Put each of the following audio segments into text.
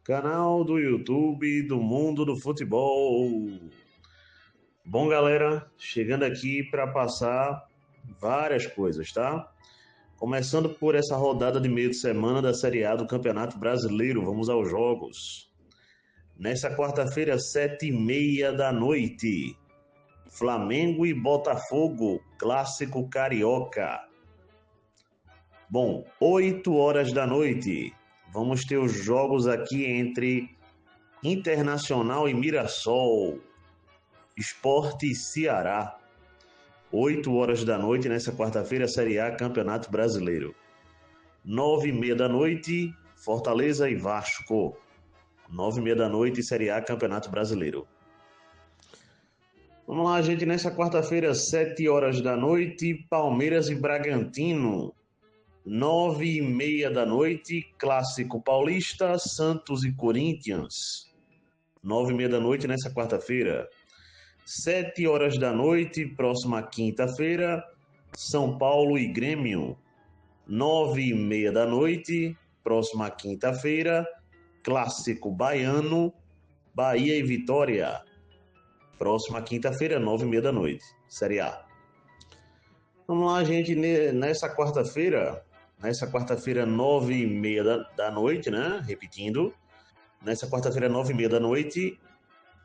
Canal do YouTube do Mundo do Futebol. Bom, galera, chegando aqui para passar várias coisas, tá? Começando por essa rodada de meio de semana da Série A do Campeonato Brasileiro. Vamos aos jogos. Nessa quarta-feira, 7h30 da noite, Flamengo e Botafogo, clássico carioca. Bom, 8 horas da noite, vamos ter os jogos aqui entre Internacional e Mirassol, Sport e Ceará. 8 horas da noite nessa quarta-feira, Série A, Campeonato Brasileiro. 9h30 da noite, Fortaleza e Vasco. 9h30 da noite, Série A, Campeonato Brasileiro. Vamos lá, gente, nessa quarta-feira, 7 horas da noite, Palmeiras e Bragantino. 9h30 da noite, Clássico Paulista, Santos e Corinthians. 9h30 da noite nessa quarta-feira. 7 horas da noite, próxima quinta-feira, São Paulo e Grêmio. 9h30 da noite, próxima quinta-feira, Clássico Baiano, Bahia e Vitória. Próxima quinta-feira, 9h30 da noite, Série A. Vamos lá, gente, nessa quarta-feira, 9h30 da noite, né? Repetindo, nessa quarta-feira, 9h30 da noite,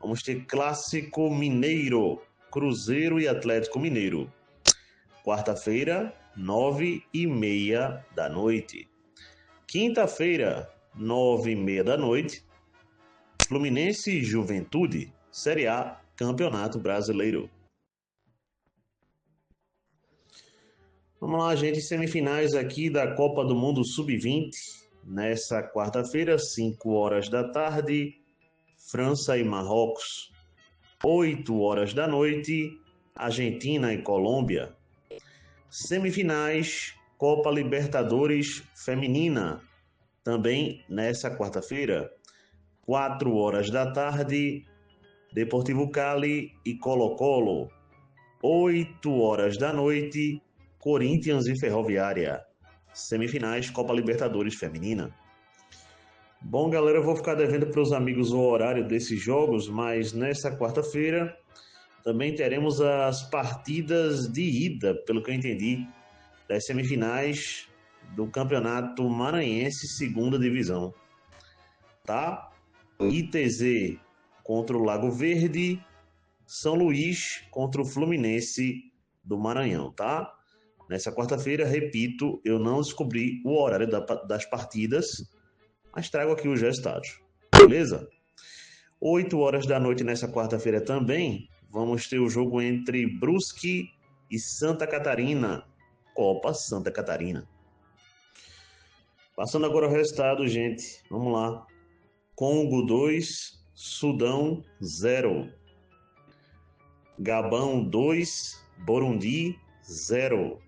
vamos ter Clássico Mineiro, Cruzeiro e Atlético Mineiro. Quarta-feira, 9h30 da noite. Quinta-feira, 9h30 da noite, Fluminense e Juventude, Série A, Campeonato Brasileiro. Vamos lá, gente, semifinais aqui da Copa do Mundo Sub-20. Nessa quarta-feira, 5 horas da tarde, França e Marrocos. 8 horas da noite, Argentina e Colômbia. Semifinais, Copa Libertadores Feminina. Também nessa quarta-feira, 4 horas da tarde, Deportivo Cali e Colo-Colo. 8 horas da noite, Corinthians e Ferroviária. Semifinais, Copa Libertadores Feminina. Bom, galera, eu vou ficar devendo para os amigos o horário desses jogos, mas nesta quarta-feira também teremos as partidas de ida, pelo que eu entendi, das semifinais do Campeonato Maranhense, segunda divisão. Tá? ITZ contra o Lago Verde, São Luís contra o Fluminense do Maranhão, tá? Nessa quarta-feira, repito, eu não descobri o horário das partidas, mas trago aqui os resultados, beleza? 8 horas da noite nessa quarta-feira também, vamos ter o jogo entre Brusque e Santa Catarina, Copa Santa Catarina. Passando agora o resultado, gente, vamos lá. Congo 2, Sudão 0. Gabão 2, Burundi 0.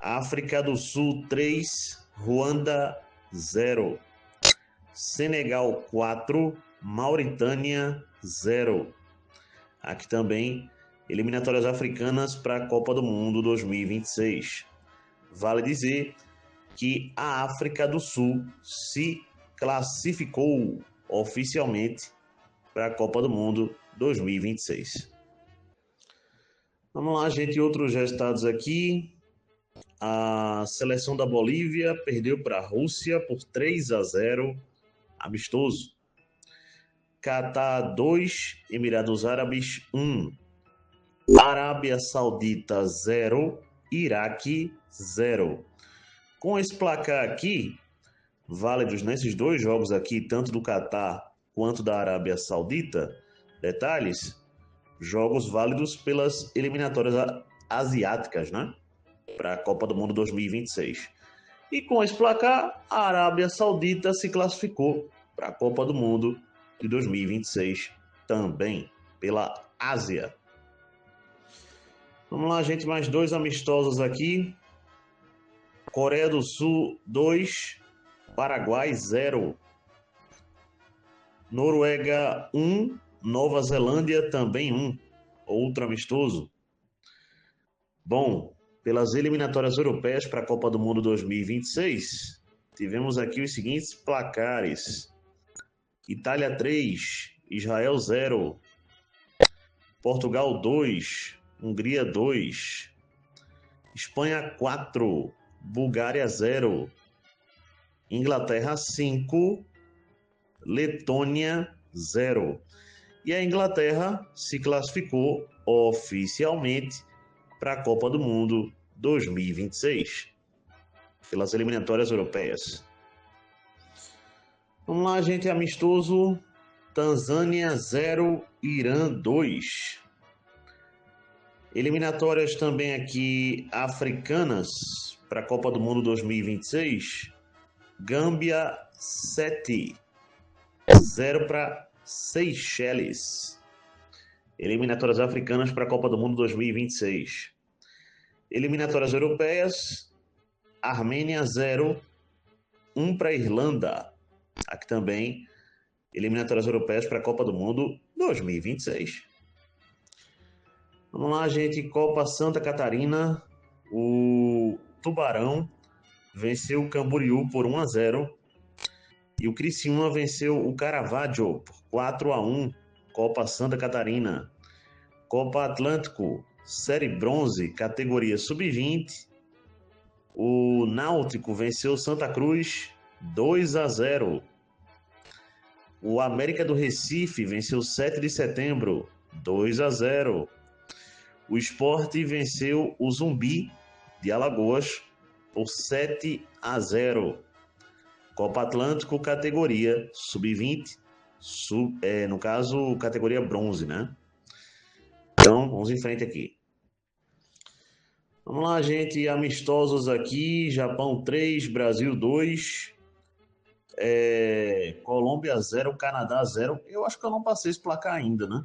África do Sul 3, Ruanda 0. Senegal 4, Mauritânia 0. Aqui também, eliminatórias africanas para a Copa do Mundo 2026. Vale dizer que a África do Sul se classificou oficialmente para a Copa do Mundo 2026. Vamos lá, gente, outros resultados aqui. A seleção da Bolívia perdeu para a Rússia por 3-0, amistoso. Catar 2, Emirados Árabes 1. Arábia Saudita 0, Iraque 0. Com esse placar aqui, válidos nesses dois jogos aqui, tanto do Catar quanto da Arábia Saudita, detalhes, jogos válidos pelas eliminatórias asiáticas, né? Para a Copa do Mundo 2026. E com esse placar, a Arábia Saudita se classificou para a Copa do Mundo de 2026 também, pela Ásia. Vamos lá, gente, mais dois amistosos aqui. Coreia do Sul 2, Paraguai 0. Noruega 1, Nova Zelândia também 1. Outro amistoso. Bom, pelas eliminatórias europeias para a Copa do Mundo 2026, tivemos aqui os seguintes placares. Itália 3, Israel 0, Portugal 2, Hungria 2, Espanha 4, Bulgária 0, Inglaterra 5, Letônia 0. E a Inglaterra se classificou oficialmente para a Copa do Mundo 2026, pelas eliminatórias europeias. Vamos lá, gente, amistoso. Tanzânia 0, Irã 2. Eliminatórias também aqui africanas para a Copa do Mundo 2026. Gâmbia 7, 0 para Seychelles. Eliminatórias africanas para a Copa do Mundo 2026. Eliminatórias europeias. Armênia 0, 1 para Irlanda. Aqui também eliminatórias europeias para a Copa do Mundo 2026. Vamos lá, gente. Copa Santa Catarina. O Tubarão venceu o Camboriú por 1-0. E o Criciúma venceu o Caravaggio por 4-1. Copa Santa Catarina. Copa Atlântico, Série Bronze, categoria Sub-20. O Náutico venceu o Santa Cruz 2-0. O América do Recife venceu o 7 de Setembro 2-0. O Sport venceu o Zumbi de Alagoas por 7-0. Copa Atlântico, categoria Sub-20, no caso, categoria Bronze, né? Então, vamos em frente aqui. Vamos lá, gente, amistosos aqui, Japão 3, Brasil 2, Colômbia 0, Canadá 0. Eu acho que eu não passei esse placar ainda, né?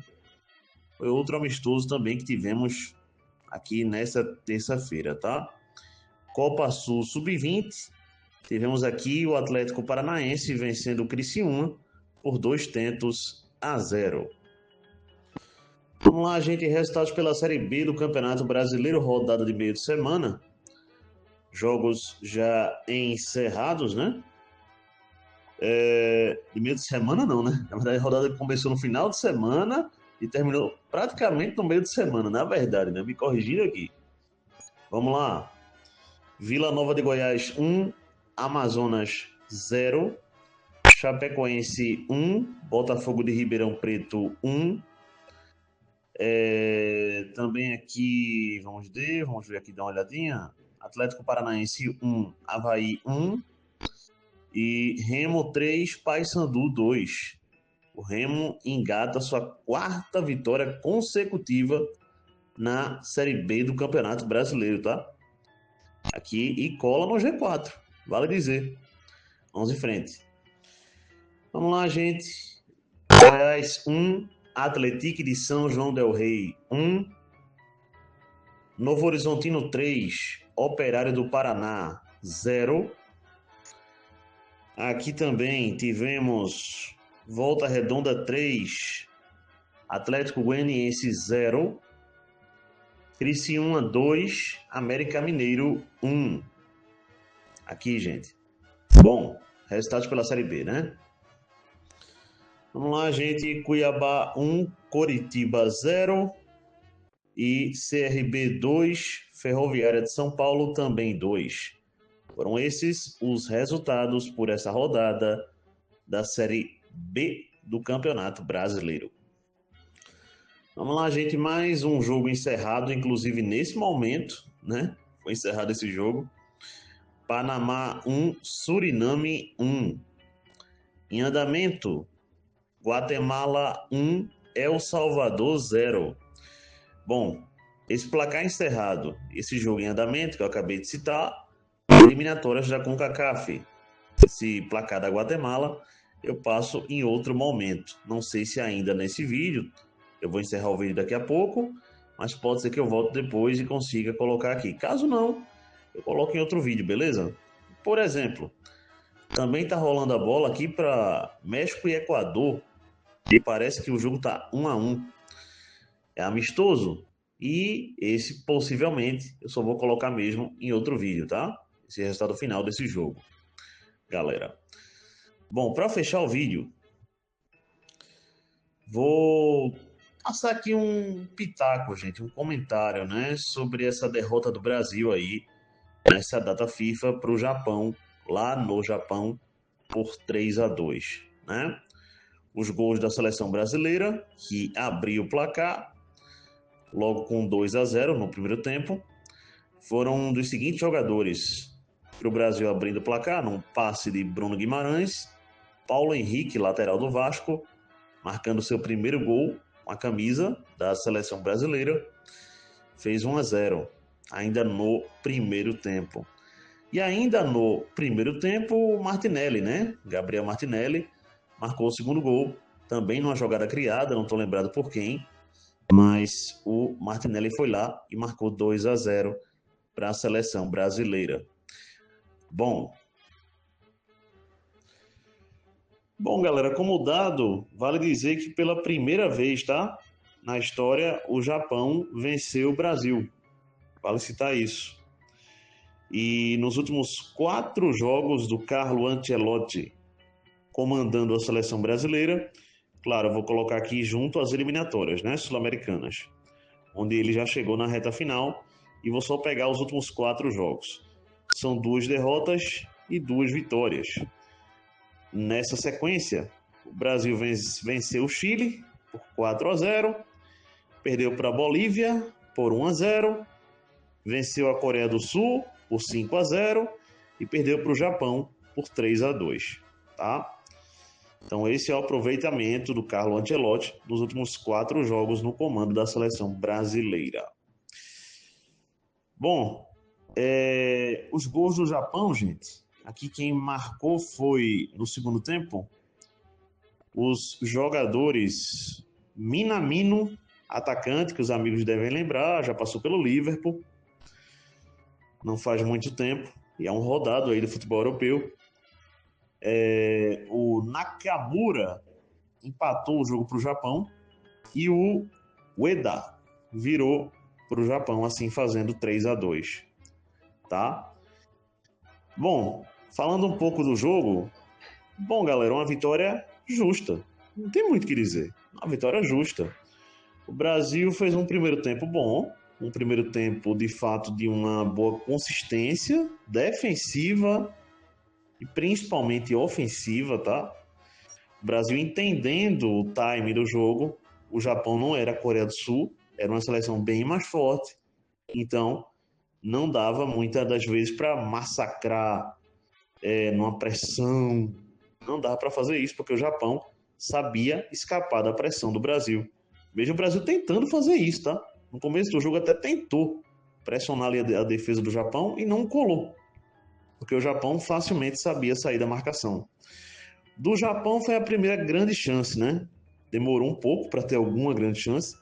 Foi outro amistoso também que tivemos aqui nessa terça-feira, tá? Copa Sul Sub-20, tivemos aqui o Atlético Paranaense vencendo o Criciúma por 2-0. Vamos lá, gente, resultados pela Série B do Campeonato Brasileiro, rodada de meio de semana. Jogos já encerrados, né? De meio de semana não, né? Na verdade, a rodada começou no final de semana e terminou praticamente no meio de semana, na verdade, né? Me corrigindo aqui. Vamos lá. Vila Nova de Goiás 1, Amazonas 0, Chapecoense 1, Botafogo de Ribeirão Preto 1. Também aqui, vamos ver aqui, dar uma olhadinha. Atlético Paranaense 1, Avaí 1 e Remo 3, Paysandu 2. O Remo engata sua 4ª vitória consecutiva na Série B do Campeonato Brasileiro, tá? Aqui e cola no G4, vale dizer. Vamos em frente. Vamos lá, gente. Goiás 1, Atlético de São João del Rei 1, Novo Horizontino 3, Operário do Paraná 0. Aqui também tivemos Volta Redonda 3, Atlético Goianiense 0, Criciúma 2, América Mineiro 1. Aqui, gente. Bom, resultados pela Série B, né? Vamos lá, gente. Cuiabá 1, Coritiba 0 e CRB 2, Ferroviária de São Paulo também 2. Foram esses os resultados por essa rodada da Série B do Campeonato Brasileiro. Vamos lá, gente. Mais um jogo encerrado, inclusive nesse momento, né? Foi encerrado esse jogo. Panamá 1, Suriname 1. Em andamento, Guatemala 1, El Salvador 0. Bom, esse placar encerrado, esse jogo em andamento que eu acabei de citar, eliminatórias da CONCACAF. Esse placar da Guatemala eu passo em outro momento. Não sei se ainda nesse vídeo, eu vou encerrar o vídeo daqui a pouco, mas pode ser que eu volte depois e consiga colocar aqui. Caso não, eu coloco em outro vídeo, beleza? Por exemplo, também está rolando a bola aqui para México e Equador. E parece que o jogo está 1-1. É amistoso. E esse possivelmente eu só vou colocar mesmo em outro vídeo, tá? Esse resultado final desse jogo, galera. Bom, para fechar o vídeo, Vou passar aqui um pitaco, gente, um comentário, né, sobre essa derrota do Brasil aí, nessa data FIFA para o Japão, lá no Japão, por 3-2, né? Os gols da seleção brasileira, que abriu o placar, logo com 2-0 no primeiro tempo, foram dos seguintes jogadores para o Brasil abrindo o placar, num passe de Bruno Guimarães, Paulo Henrique, lateral do Vasco, marcando seu primeiro gol com a camisa da seleção brasileira, fez 1-0, ainda no primeiro tempo. E ainda no primeiro tempo, o Martinelli, né? Gabriel Martinelli marcou o segundo gol, também numa jogada criada, não estou lembrado por quem, mas o Martinelli foi lá e marcou 2-0 para a seleção brasileira. Bom, galera, como dado, vale dizer que pela primeira vez, tá? Na história, o Japão venceu o Brasil. Vale citar isso. E nos últimos 4 jogos do Carlo Ancelotti comandando a seleção brasileira, claro, eu vou colocar aqui junto as eliminatórias, né, sul-americanas, onde ele já chegou na reta final, e vou só pegar os últimos 4 jogos. São 2 derrotas e 2 vitórias. Nessa sequência, o Brasil venceu o Chile por 4-0, perdeu para a Bolívia por 1-0, venceu a Coreia do Sul por 5-0 e perdeu para o Japão por 3-2, tá? Então esse é o aproveitamento do Carlo Ancelotti nos últimos 4 jogos no comando da seleção brasileira. Bom, os gols do Japão, gente, aqui quem marcou foi, no segundo tempo, os jogadores Minamino, atacante, que os amigos devem lembrar, já passou pelo Liverpool, não faz muito tempo, e é um rodado aí do futebol europeu. O Nakamura empatou o jogo para o Japão e o Ueda virou para o Japão, assim fazendo 3-2, tá? Bom, falando um pouco do jogo, bom, galera, uma vitória justa, não tem muito o que dizer, uma vitória justa. O Brasil fez um primeiro tempo bom, um primeiro tempo de fato de uma boa consistência defensiva e principalmente ofensiva, tá? O Brasil entendendo o time do jogo, o Japão não era a Coreia do Sul, era uma seleção bem mais forte, então não dava muitas das vezes para massacrar numa pressão, não dava para fazer isso, porque o Japão sabia escapar da pressão do Brasil. Veja o Brasil tentando fazer isso, tá? No começo do jogo até tentou pressionar ali a defesa do Japão e não colou, porque o Japão facilmente sabia sair da marcação. Do Japão foi a primeira grande chance, né? Demorou um pouco para ter alguma grande chance,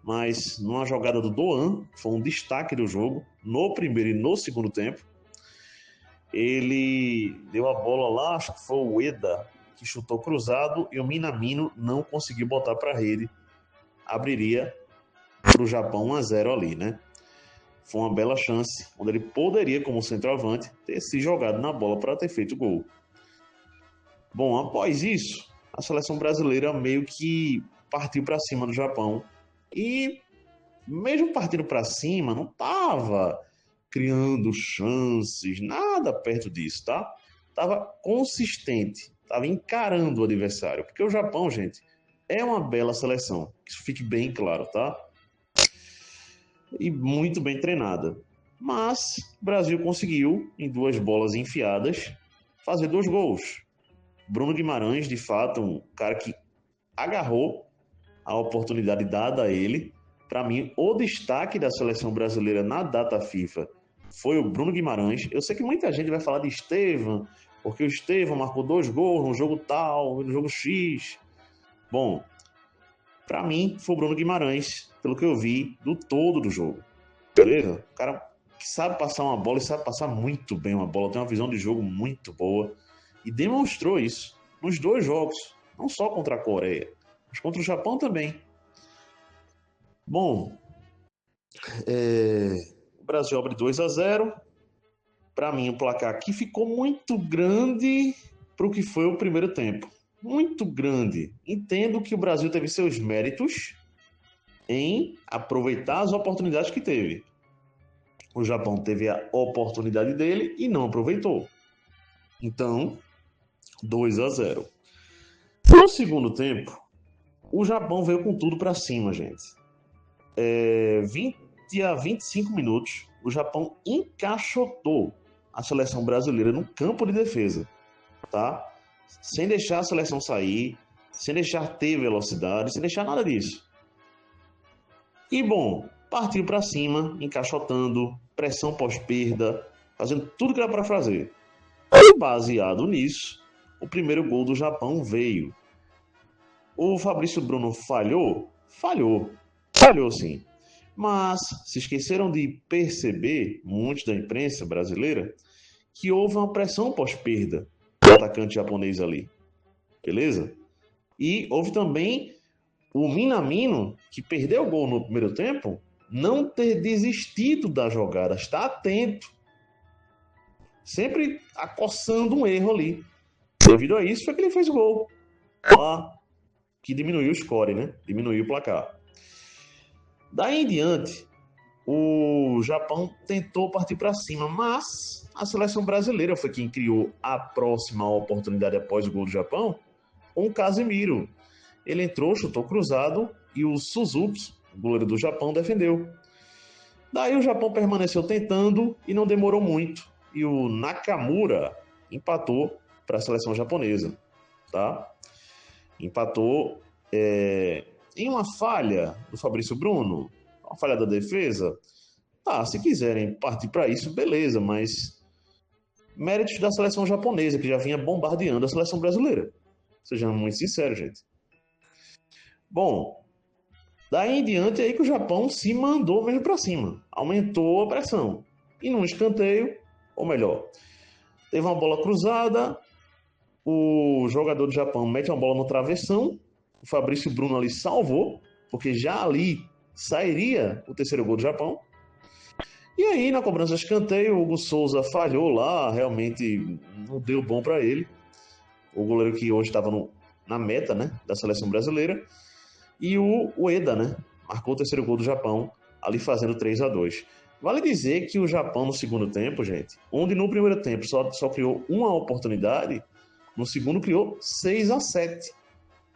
mas numa jogada do Doan, foi um destaque do jogo, no primeiro e no segundo tempo, ele deu a bola lá, acho que foi o Ueda, que chutou cruzado, e o Minamino não conseguiu botar para a rede, abriria para o Japão 1-0 ali, né? Foi uma bela chance, onde ele poderia, como centroavante, ter se jogado na bola para ter feito o gol. Bom, após isso, a seleção brasileira meio que partiu para cima do Japão. E mesmo partindo para cima, não estava criando chances, nada perto disso, tá? Tava consistente, tava encarando o adversário. Porque o Japão, gente, é uma bela seleção, que isso fique bem claro, tá? E muito bem treinada. Mas o Brasil conseguiu, em 2 bolas enfiadas, fazer 2 gols. Bruno Guimarães, de fato, um cara que agarrou a oportunidade dada a ele. Para mim, o destaque da seleção brasileira na data FIFA foi o Bruno Guimarães. Eu sei que muita gente vai falar de Estevam, porque o Estevam marcou 2 gols no jogo tal, no jogo X. Bom, para mim foi o Bruno Guimarães, pelo que eu vi do todo do jogo. Beleza? O cara que sabe passar uma bola e sabe passar muito bem uma bola, tem uma visão de jogo muito boa e demonstrou isso nos 2 jogos, não só contra a Coreia, mas contra o Japão também. Bom, o Brasil abre 2-0. Para mim, o placar aqui ficou muito grande para o que foi o primeiro tempo. muito grande. Entendo que o Brasil teve seus méritos em aproveitar as oportunidades que teve. O Japão teve a oportunidade dele e não aproveitou. Então, 2-0. No segundo tempo, o Japão veio com tudo para cima, gente. 20 a 25 minutos, o Japão encaixotou a seleção brasileira no campo de defesa, tá? Sem deixar a seleção sair, sem deixar ter velocidade, sem deixar nada disso. E, bom, partiu para cima, encaixotando, pressão pós-perda, fazendo tudo que era para fazer. E, baseado nisso, o primeiro gol do Japão veio. O Fabrício Bruno falhou? Falhou sim. Mas se esqueceram de perceber, muitos da imprensa brasileira, que houve uma pressão pós-perda do atacante japonês ali. Beleza? E houve também o Minamino, que perdeu o gol no primeiro tempo, não ter desistido da jogada, está atento. Sempre acossando um erro ali. Devido a isso, foi que ele fez o gol. Que diminuiu o score, né? Diminuiu o placar. Daí em diante, o Japão tentou partir para cima, mas a seleção brasileira foi quem criou a próxima oportunidade após o gol do Japão, com o Casemiro. Ele entrou, chutou cruzado e o Suzuki, o goleiro do Japão, defendeu. Daí o Japão permaneceu tentando e não demorou muito. E o Nakamura empatou para a seleção japonesa. Tá? Empatou em uma falha do Fabrício Bruno, uma falha da defesa. Tá, se quiserem partir para isso, beleza, mas méritos da seleção japonesa, que já vinha bombardeando a seleção brasileira. Sejamos muito sinceros, gente. Bom, daí em diante é aí que o Japão se mandou mesmo para cima. Aumentou a pressão. E num escanteio, ou melhor, teve uma bola cruzada, o jogador do Japão mete uma bola no travessão, o Fabrício Bruno ali salvou, porque já ali sairia o terceiro gol do Japão. E aí, na cobrança de escanteio, o Hugo Souza falhou lá, realmente não deu bom para ele. O goleiro que hoje estava na meta, né, da seleção brasileira. E o Ueda, né, marcou o terceiro gol do Japão, ali fazendo 3-2. Vale dizer que o Japão no segundo tempo, gente, onde no primeiro tempo só criou uma oportunidade, no segundo criou 6-7.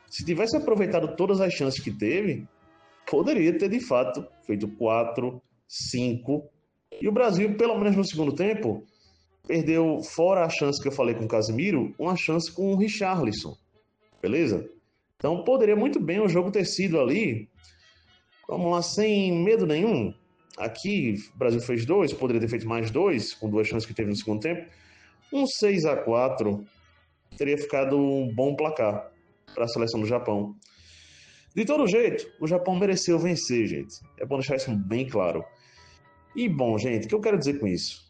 Se tivesse aproveitado todas as chances que teve, poderia ter de fato feito 4, 5. E o Brasil, pelo menos no segundo tempo, perdeu, fora a chance que eu falei com o Casemiro, uma chance com o Richarlison. Beleza? Então poderia muito bem o jogo ter sido ali, vamos lá, sem medo nenhum. Aqui o Brasil fez 2, poderia ter feito mais 2, com 2 chances que teve no segundo tempo. Um 6-4 teria ficado um bom placar para a seleção do Japão. De todo jeito, o Japão mereceu vencer, gente. É bom deixar isso bem claro. E bom, gente, o que eu quero dizer com isso?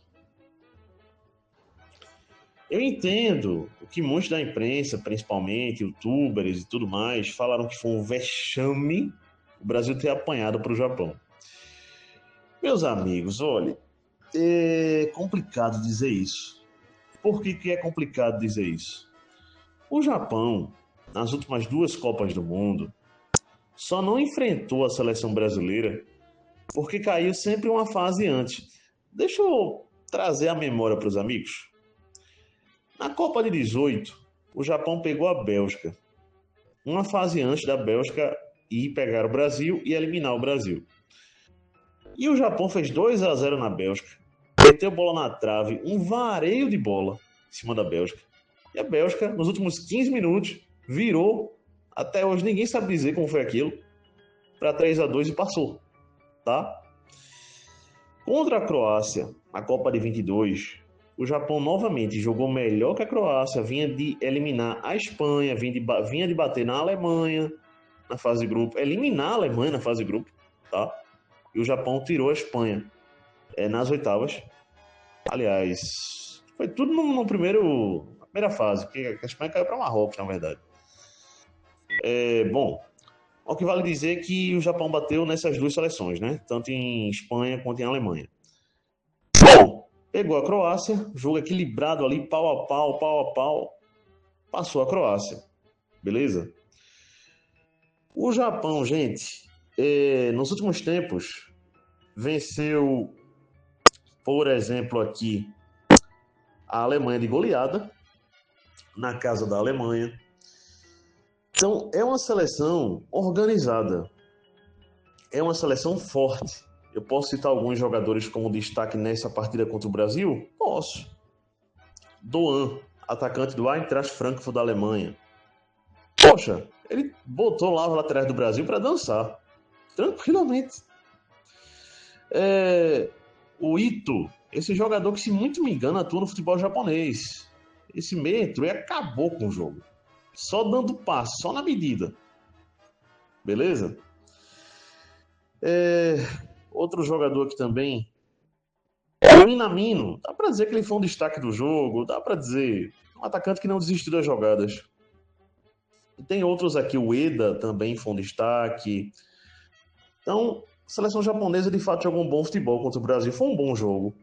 Eu entendo o que muitos da imprensa, principalmente youtubers e tudo mais, falaram que foi um vexame o Brasil ter apanhado para o Japão. Meus amigos, olha, é complicado dizer isso. Por que é complicado dizer isso? O Japão, nas últimas 2 Copas do Mundo, só não enfrentou a seleção brasileira porque caiu sempre uma fase antes. Deixa eu trazer a memória para os amigos. Na Copa de 18, o Japão pegou a Bélgica. Uma fase antes da Bélgica ir pegar o Brasil e eliminar o Brasil. E o Japão fez 2-0 na Bélgica. Meteu bola na trave, um vareio de bola em cima da Bélgica. E a Bélgica, nos últimos 15 minutos, virou, até hoje ninguém sabe dizer como foi aquilo, para 3-2 e passou. Tá? Contra a Croácia, na Copa de 22, o Japão novamente jogou melhor que a Croácia, vinha de eliminar a Espanha, vinha de bater na Alemanha na fase de grupo, eliminar a Alemanha na fase de grupo, tá? E o Japão tirou a Espanha nas oitavas. Aliás, foi tudo na primeira fase, porque a Espanha caiu para Marrocos, na verdade. Bom, o que vale dizer que o Japão bateu nessas 2 seleções, né? Tanto em Espanha quanto em Alemanha. Bom, pegou a Croácia, jogo equilibrado ali, pau a pau, passou a Croácia. beleza? O Japão, gente, nos últimos tempos, venceu, por exemplo, aqui, a Alemanha de goleada, na casa da Alemanha. Então, é uma seleção organizada, é uma seleção forte. Eu posso citar alguns jogadores como destaque nessa partida contra o Brasil? Posso. Doan, atacante do Eintracht Frankfurt da Alemanha. Poxa, ele botou lá os laterais do Brasil para dançar, tranquilamente. O Ito, esse jogador que, se muito me engano, atua no futebol japonês. Esse metro e acabou com o jogo. Só dando passe, só na medida. Beleza? Outro jogador aqui também, o Minamino. Dá pra dizer que ele foi um destaque do jogo. Dá pra dizer, um atacante que não desistiu das jogadas. E tem outros aqui, o Eda também foi um destaque. Então, a seleção japonesa de fato jogou um bom futebol contra o Brasil. Foi um bom jogo.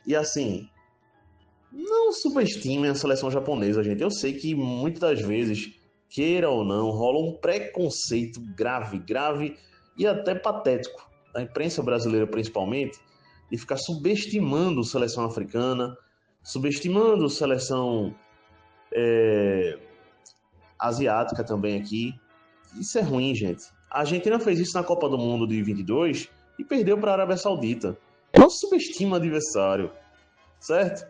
E assim, não subestimem a seleção japonesa, gente. Eu sei que muitas das vezes, queira ou não, rola um preconceito grave e até patético da imprensa brasileira, principalmente, de ficar subestimando a seleção africana, subestimando a seleção asiática também aqui. Isso é ruim, gente. A Argentina fez isso na Copa do Mundo de 22 e perdeu para a Arábia Saudita. Não subestima o adversário, certo?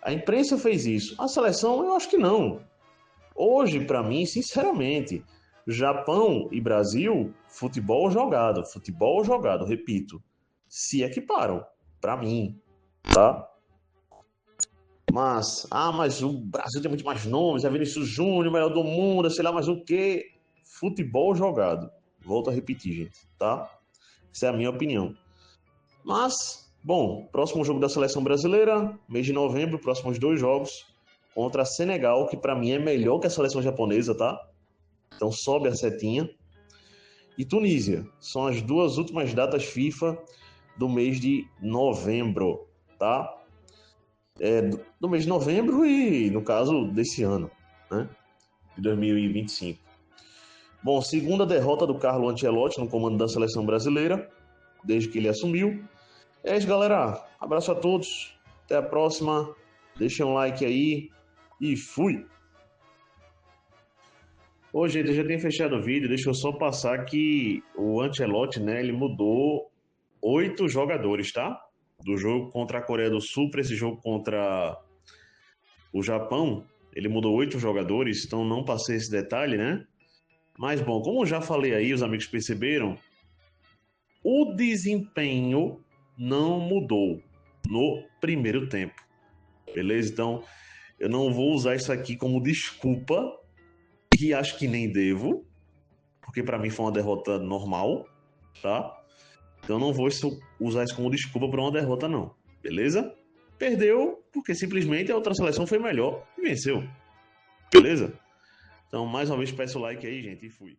A imprensa fez isso. A seleção, eu acho que não. Hoje, para mim, sinceramente, Japão e Brasil, futebol jogado, repito, se equiparam, para mim, tá? Mas o Brasil tem muito mais nomes, é Vinícius Júnior, melhor do mundo, sei lá mais o quê. Futebol jogado. Volto a repetir, gente, tá? Essa é a minha opinião. Mas, bom, próximo jogo da seleção brasileira, mês de novembro, próximos 2 jogos, contra Senegal, que para mim é melhor que a seleção japonesa, tá? Então sobe a setinha. E Tunísia, são as 2 últimas datas FIFA do mês de novembro, tá? Do mês de novembro e, no caso, desse ano, né? De 2025. Bom, segunda derrota do Carlo Ancelotti no comando da seleção brasileira, desde que ele assumiu. É isso, galera. Abraço a todos. Até a próxima. Deixem um like aí. E fui! Ô, gente, eu já tenho fechado o vídeo. Deixa eu só passar que o Ancelotti, né, ele mudou 8 jogadores, tá? Do jogo contra a Coreia do Sul para esse jogo contra o Japão. Ele mudou 8 jogadores, então não passei esse detalhe, né? Mas, bom, como eu já falei aí, os amigos perceberam, o desempenho não mudou no primeiro tempo. Beleza? Então, eu não vou usar isso aqui como desculpa, que acho que nem devo, porque para mim foi uma derrota normal, tá? Então, eu não vou usar isso como desculpa para uma derrota, não. Beleza? Perdeu porque simplesmente a outra seleção foi melhor e venceu. Beleza? Então, mais uma vez, peço o like aí, gente, e fui.